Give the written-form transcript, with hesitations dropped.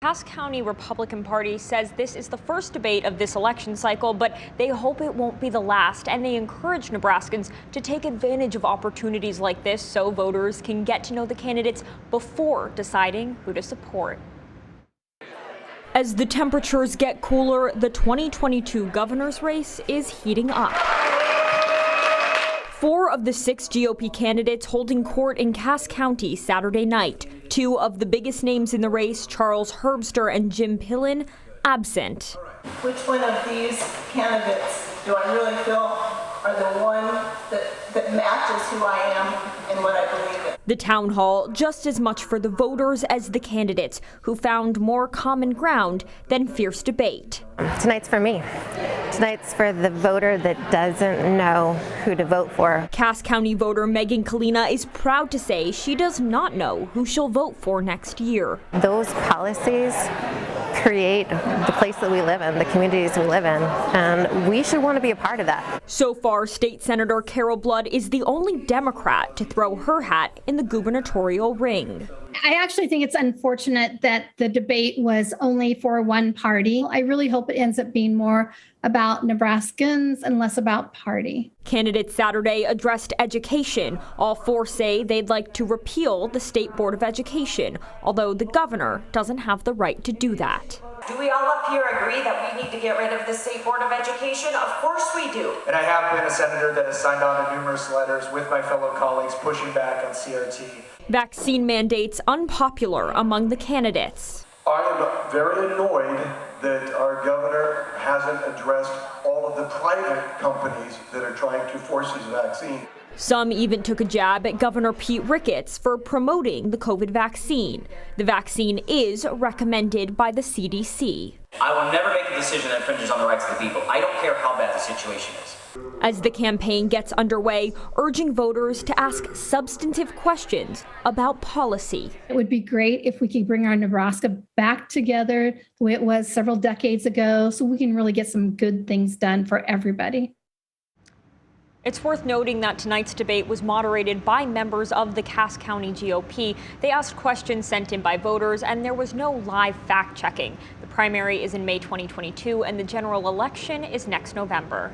Cass County Republican Party says this is the first debate of this election cycle, but they hope it won't be the last, and they encourage Nebraskans to take advantage of opportunities like this so voters can get to know the candidates before deciding who to support. As the temperatures get cooler, the 2022 governor's race is heating up. 4 of the 6 GOP candidates holding court in Cass County Saturday night. 2 of the biggest names in the race, Charles Herbster and Jim Pillen, absent. Which one of these candidates do I really feel are the one that matches who I am and what I believe in? The town hall just as much for the voters as the candidates, who found more common ground than fierce debate. Tonight's for me. Tonight's for the voter that doesn't know who to vote for. Cass County voter Megan Kalina is proud to say she does not know who she'll vote for next year. Those policies create the place that we live in, the communities we live in, and we should want to be a part of that. So far, State Senator Carol Blood is the only Democrat to throw her hat in the gubernatorial ring. I actually think it's unfortunate that the debate was only for one party. I really hope it ends up being more about Nebraskans and less about party. Candidates Saturday addressed education. All 4 say they'd like to repeal the State Board of Education, although the governor doesn't have the right to do that. Do we all up here agree that we need to get rid of the State Board of Education? Of course we do. And I have been a senator that has signed on to numerous letters with my fellow colleagues pushing back on CRT. Vaccine mandates unpopular among the candidates. I am very annoyed that our governor hasn't addressed all of the private companies that are trying to force his vaccine. Some even took a jab at Governor Pete Ricketts for promoting the COVID vaccine. The vaccine is recommended by the CDC. I will never make a decision that infringes on the rights of the people. I don't care how bad the situation is. As the campaign gets underway, urging voters to ask substantive questions about policy. It would be great if we could bring our Nebraska back together the way it was several decades ago so we can really get some good things done for everybody. It's worth noting that tonight's debate was moderated by members of the Cass County GOP. They asked questions sent in by voters, and there was no live fact-checking. The primary is in May 2022, and the general election is next November.